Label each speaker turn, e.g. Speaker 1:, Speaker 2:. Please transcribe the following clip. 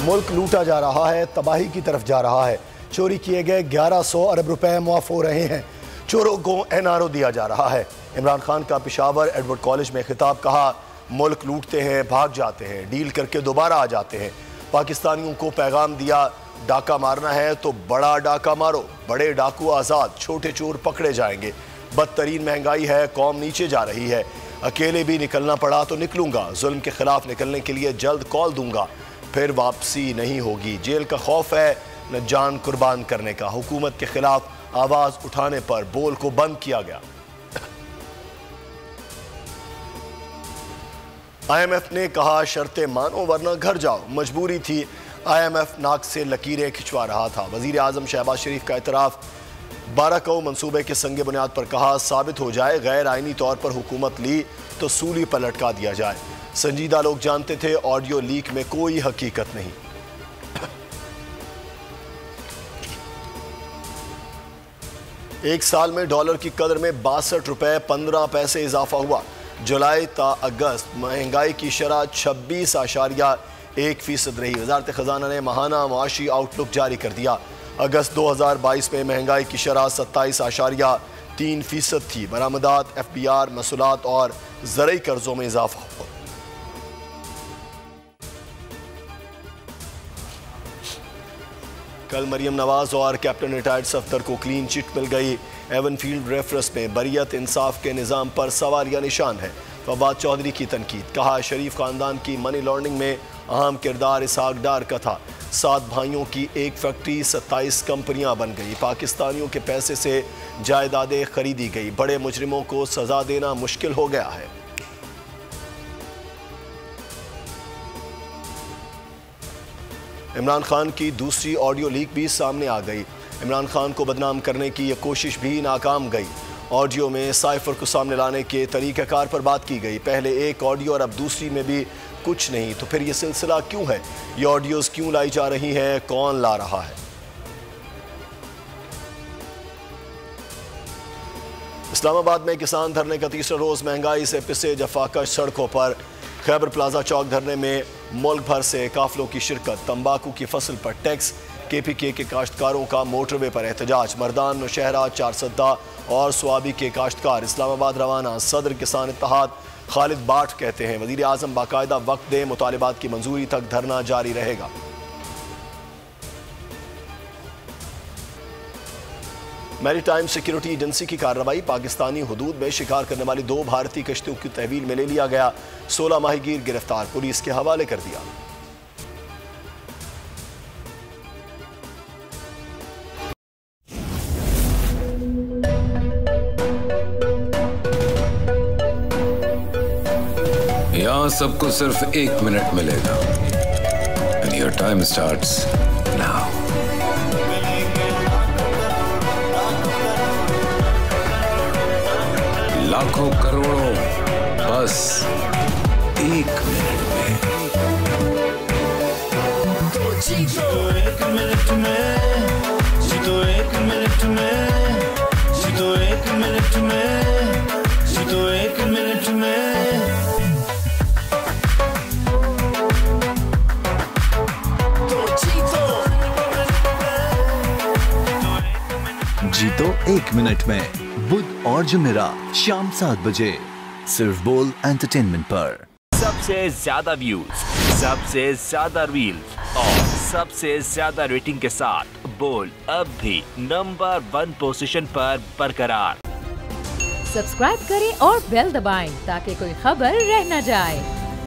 Speaker 1: मुल्क लूटा जा रहा है, तबाही की तरफ जा रहा है। चोरी किए गए 1100 अरब रुपए मुआफ हो रहे हैं। चोरों को NRO दिया जा रहा है। इमरान खान का पेशावर एडवर्ड कॉलेज में खिताब, कहा मुल्क लूटते हैं, भाग जाते हैं, डील करके दोबारा आ जाते हैं। पाकिस्तानियों को पैगाम दिया, डाका मारना है तो बड़ा डाका मारो, बड़े डाकू आज़ाद, छोटे चोर पकड़े जाएंगे। बदतरीन महंगाई है, कौम नीचे जा रही है। अकेले भी निकलना पड़ा तो निकलूंगा, जुल्म के खिलाफ निकलने के लिए जल्द कॉल दूंगा, फिर वापसी नहीं होगी। जेल का खौफ है न जान कुर्बान करने का। हुकूमत के खिलाफ आवाज उठाने पर बोल को बंद किया गया। IMF ने कहा शर्तें मानो वरना घर जाओ, मजबूरी थी। IMF नाक से लकीरें खिंचवा रहा था। वजीर आजम शहबाज शरीफ का एतराफ, 12 कौ मंसूबे के संगे बुनियाद पर कहा साबित हो जाए गैर आईनी तौर पर हुकूमत ली तो सूली पर लटका दिया जाए। संजीदा लोग जानते थे ऑडियो लीक में कोई हकीकत नहीं। एक साल में डॉलर की कदर में 62 रुपए 15 पैसे इजाफा हुआ। जुलाई ता अगस्त महंगाई की शरह 26.1% रही। वजारत खजाना ने माहाना मुआशी आउटलुक जारी कर दिया। अगस्त 2022 में महंगाई की शरह 27.3% थी। बरामदात, FBR, मसूलात और ज़रई कर्जों में इजाफा हुआ। कल मरियम नवाज और कैप्टन रिटायर्ड सफदर को क्लीन चिट मिल गई। एवनफील्ड रेफरेंस में बरियत इंसाफ के निज़ाम पर सवालिया निशान है। फवाद चौधरी की तनकीद, कहा शरीफ खानदान की मनी लॉन्ड्रिंग में अहम किरदार इसहाक डार का था। 7 भाइयों की एक फैक्ट्री, 27 कंपनियां बन गई। पाकिस्तानियों के पैसे से जायदादें खरीदी गई। बड़े मुजरिमों को सजा देना मुश्किल हो गया है। इमरान खान की दूसरी ऑडियो लीक भी सामने आ गई। इमरान खान को बदनाम करने की यह कोशिश भी नाकाम गई। ऑडियो में साइफर को सामने लाने के तरीक़ाकार पर बात की गई। पहले एक ऑडियो और अब दूसरी में भी कुछ नहीं, तो फिर ये सिलसिला क्यों है? ये ऑडियोज क्यों लाई जा रही हैं? कौन ला रहा है? इस्लामाबाद में किसान धरने का तीसरा रोज महंगाई से पिसे जफाकश सड़कों पर। खैबर प्लाजा चौक धरने में मुल्क भर से काफिलों की शिरकत। तंबाकू की फसल पर टैक्स, KPK के काश्तकारों का मोटरवे पर एहतजाज। मर्दान, नौशहरा, चारसद्दा और स्वाबी के काश्तकार इस्लामाबाद रवाना। सदर किसान इत्तेहाद खालिद बाट कहते हैं वजीर आजम बाकायदा वक्त दे, मुतालिबात की मंजूरी तक धरना जारी रहेगा। मैरीटाइम सिक्योरिटी एजेंसी की कार्रवाई। पाकिस्तानी हुदूद में शिकार करने वाली 2 भारतीय कश्तियों की तहवील में ले लिया गया। 16 माहीगीर गिरफ्तार, पुलिस के हवाले कर दिया।
Speaker 2: यहां सबको सिर्फ 1 मिनट मिलेगा। And your time starts now. लाखों करोड़ों बस 1 मिनट में।
Speaker 3: जीतो 1 मिनट में, जीतो 1 मिनट में, जीतो 1 मिनट में, जीतो 1 मिनट में।
Speaker 4: जीतो 1 मिनट में, बुध और जुमेरात शाम 7 बजे सिर्फ बोल एंटरटेनमेंट पर।
Speaker 5: सबसे ज्यादा व्यूज, सबसे ज्यादा रील्स और सबसे ज्यादा रेटिंग के साथ बोल अब भी नंबर 1 पोजीशन पर बरकरार।
Speaker 6: सब्सक्राइब करें और बेल दबाएं ताकि कोई खबर रह न जाए।